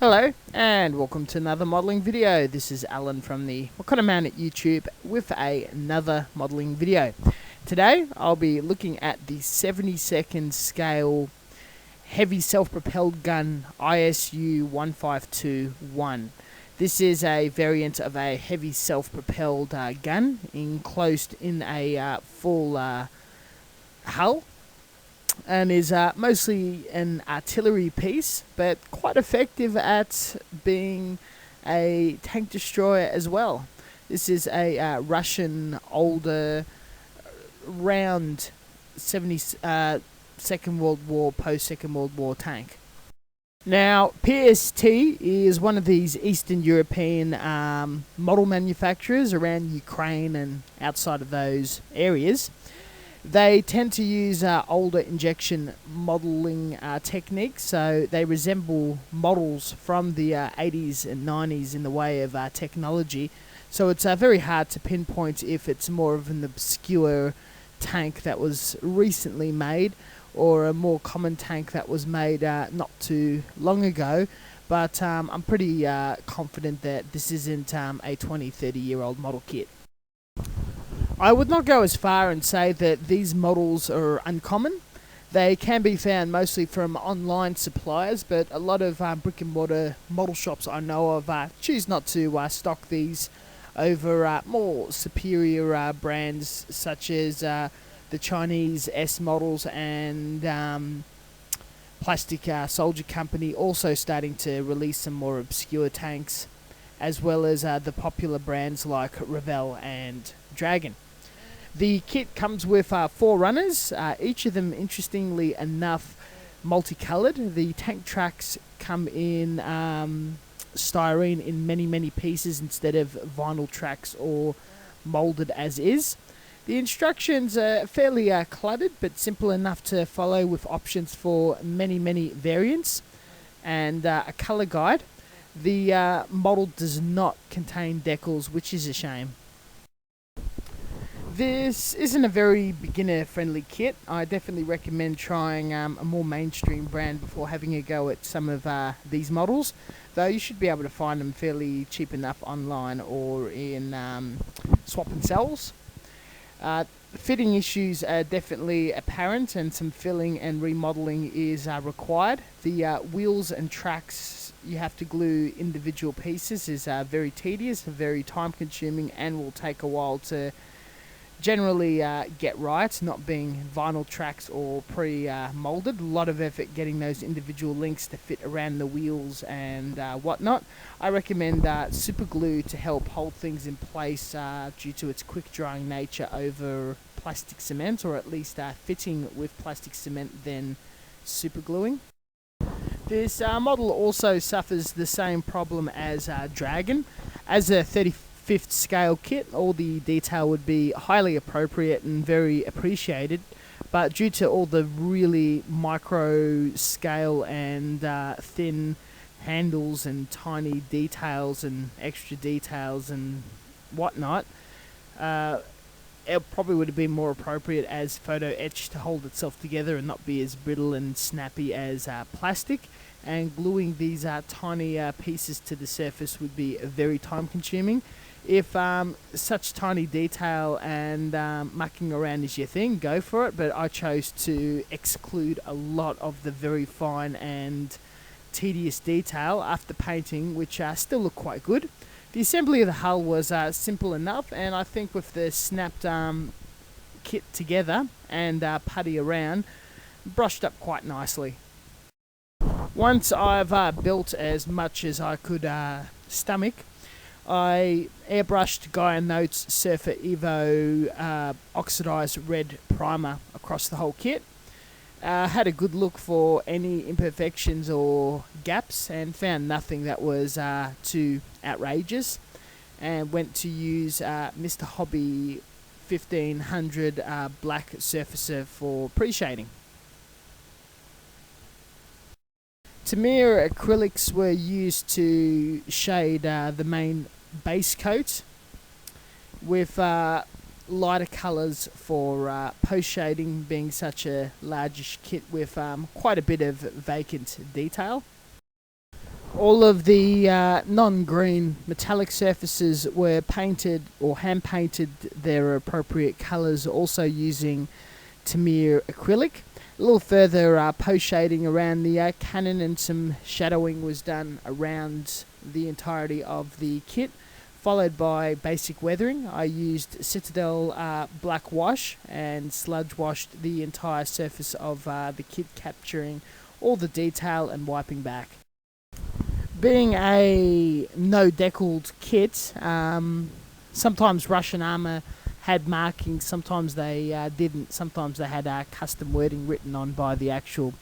Hello and welcome to another modelling video. This is Alan from the What Kind of Man at YouTube with another modelling video. Today I'll be looking at the 72nd scale heavy self-propelled gun ISU-152-1. This is a variant of a heavy self-propelled gun enclosed in a full hull, and is mostly an artillery piece, but quite effective at being a tank destroyer as well. This is a Russian older round 72nd World War, post-Second World War tank. Now, PST is one of these Eastern European model manufacturers around Ukraine and outside of those areas. They tend to use older injection modelling techniques, so they resemble models from the 80s and 90s in the way of technology. So it's very hard to pinpoint if it's more of an obscure tank that was recently made or a more common tank that was made not too long ago. But I'm pretty confident that this isn't a 20-30-year-old model kit. I would not go as far and say that these models are uncommon. They can be found mostly from online suppliers, but a lot of brick and mortar model shops I know of choose not to stock these over more superior brands such as the Chinese S models and Plastic Soldier Company, also starting to release some more obscure tanks, as well as the popular brands like Revell and Dragon. The kit comes with 4 runners, each of them interestingly enough multicoloured. The tank tracks come in styrene in many pieces instead of vinyl tracks or moulded as is. The instructions are fairly cluttered but simple enough to follow, with options for many variants and a colour guide. The model does not contain decals, which is a shame. This isn't a very beginner-friendly kit. I definitely recommend trying a more mainstream brand before having a go at some of these models, though you should be able to find them fairly cheap enough online or in swap and sells. Fitting issues are definitely apparent, and some filling and remodelling is required. The wheels and tracks, you have to glue individual pieces, is very tedious, very time-consuming, and will take a while to generally get right, not being vinyl tracks or pre-molded. A lot of effort getting those individual links to fit around the wheels and whatnot. I recommend super glue to help hold things in place due to its quick drying nature over plastic cement, or at least fitting with plastic cement then super gluing. This model also suffers the same problem as Dragon. As a 35th scale kit, all the detail would be highly appropriate and very appreciated, but due to all the really micro scale and thin handles and tiny details and extra details and whatnot, it probably would have been more appropriate as photo etch to hold itself together and not be as brittle and snappy as plastic. And gluing these tiny pieces to the surface would be very time consuming. If such tiny detail and mucking around is your thing, go for it, but I chose to exclude a lot of the very fine and tedious detail after painting, which still look quite good. The assembly of the hull was simple enough, and I think with the snapped kit together and putty around, brushed up quite nicely. Once I've built as much as I could stomach, I airbrushed Gaia Notes Surfer Evo oxidized red primer across the whole kit. Had a good look for any imperfections or gaps and found nothing that was too outrageous, and went to use Mr. Hobby 1500 black surfacer for pre-shading. Tamiya acrylics were used to shade the main base coat, with lighter colours for post shading, being such a largish kit with quite a bit of vacant detail. All of the non-green metallic surfaces were painted or hand painted their appropriate colours, also using Tamiya acrylic. A little further post shading around the cannon, and some shadowing was done around the entirety of the kit, followed by basic weathering. I used Citadel black wash and sludge washed the entire surface of the kit, capturing all the detail and wiping back. Being a no-deckled kit, sometimes Russian armour had markings, sometimes they didn't, sometimes they had custom wording written on by the actual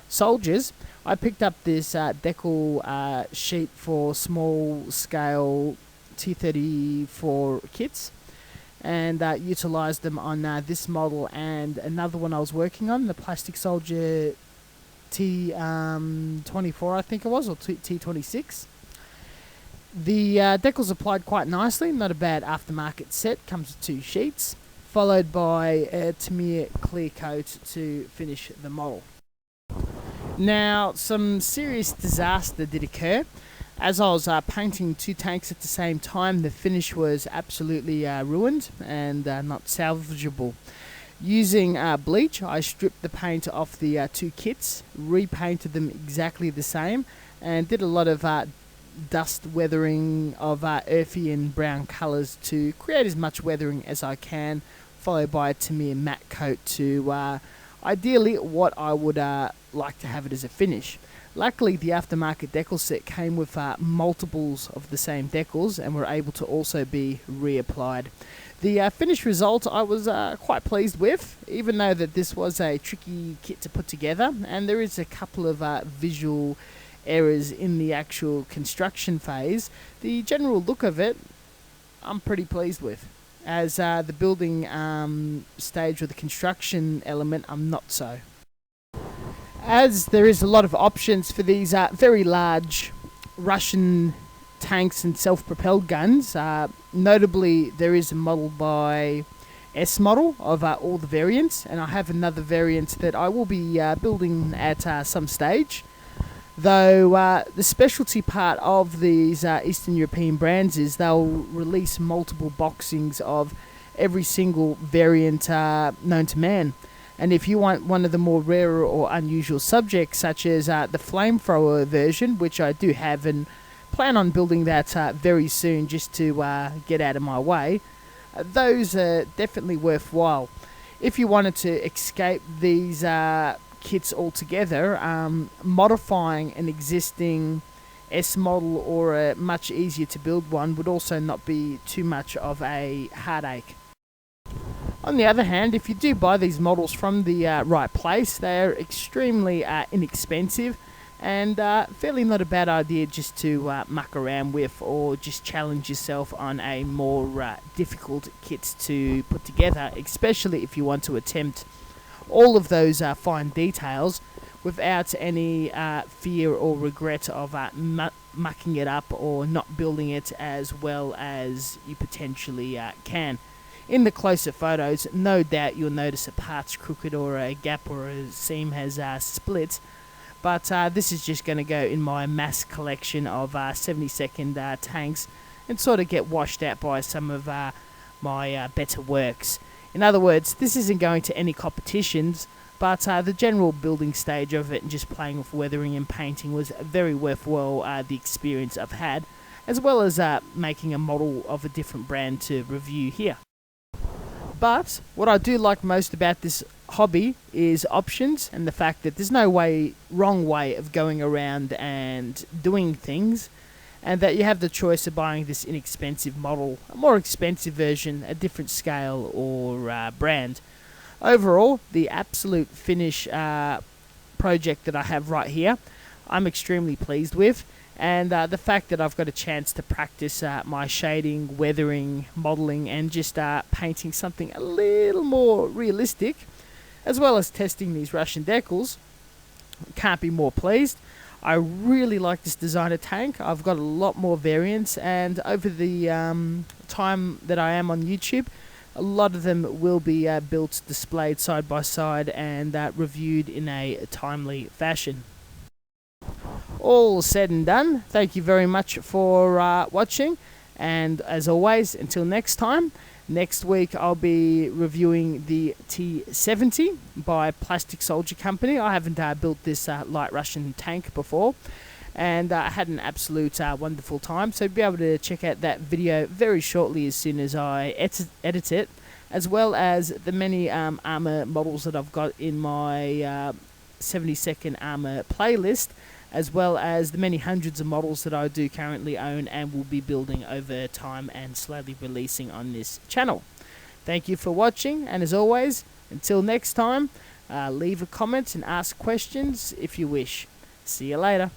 soldiers. I picked up this decal sheet for small-scale T-34 kits and utilised them on this model and another one I was working on, the Plastic Soldier T24, I think it was, or T26. The decals applied quite nicely, not a bad aftermarket set, comes with 2 sheets, followed by a Tamiya clear coat to finish the model. Now, some serious disaster did occur. As I was painting 2 tanks at the same time, the finish was absolutely ruined and not salvageable. Using bleach, I stripped the paint off the 2 kits, repainted them exactly the same, and did a lot of dust weathering of earthy and brown colours to create as much weathering as I can, followed by a Tamiya matte coat to ideally what I would like to have it as a finish. Luckily, the aftermarket decal set came with multiples of the same decals and were able to also be reapplied. The finished result I was quite pleased with, even though that this was a tricky kit to put together, and there is a couple of visual errors in the actual construction phase. The general look of it, I'm pretty pleased with. As the building stage or the construction element, I'm not so. As there is a lot of options for these very large Russian tanks and self-propelled guns, notably there is a model by S model of all the variants, and I have another variant that I will be building at some stage. Though the specialty part of these Eastern European brands is they'll release multiple boxings of every single variant known to man. And if you want one of the more rarer or unusual subjects, such as the flamethrower version, which I do have and plan on building that very soon just to get out of my way, those are definitely worthwhile. If you wanted to escape these kits altogether, modifying an existing S model or a much easier to build one would also not be too much of a heartache. On the other hand, if you do buy these models from the right place, they're extremely inexpensive and fairly not a bad idea just to muck around with or just challenge yourself on a more difficult kit to put together, especially if you want to attempt all of those fine details without any fear or regret of mucking it up or not building it as well as you potentially can. In the closer photos, no doubt you'll notice a part's crooked or a gap or a seam has split, but this is just going to go in my mass collection of 70-second tanks and sort of get washed out by some of my better works. In other words, this isn't going to any competitions, but the general building stage of it and just playing with weathering and painting was very worthwhile, the experience I've had, as well as making a model of a different brand to review here. But what I do like most about this hobby is options and the fact that there's no wrong way of going around and doing things, and that you have the choice of buying this inexpensive model, a more expensive version, a different scale or brand. Overall, the absolute finish project that I have right here, I'm extremely pleased with. And the fact that I've got a chance to practice my shading, weathering, modelling, and just painting something a little more realistic, as well as testing these Russian decals, can't be more pleased. I really like this designer tank. I've got a lot more variants, and over the time that I am on YouTube, a lot of them will be built, displayed side by side, and reviewed in a timely fashion. all said and done, thank you very much for watching. And as always, until next time, next week I'll be reviewing the T-70 by Plastic Soldier Company. I haven't built this light Russian tank before, and I had an absolute wonderful time. So be able to check out that video very shortly as soon as I edit it, as well as the many armor models that I've got in my 72nd armor playlist, as well as the many hundreds of models that I do currently own and will be building over time and slowly releasing on this channel. Thank you for watching, and as always, until next time, leave a comment and ask questions if you wish. See you later.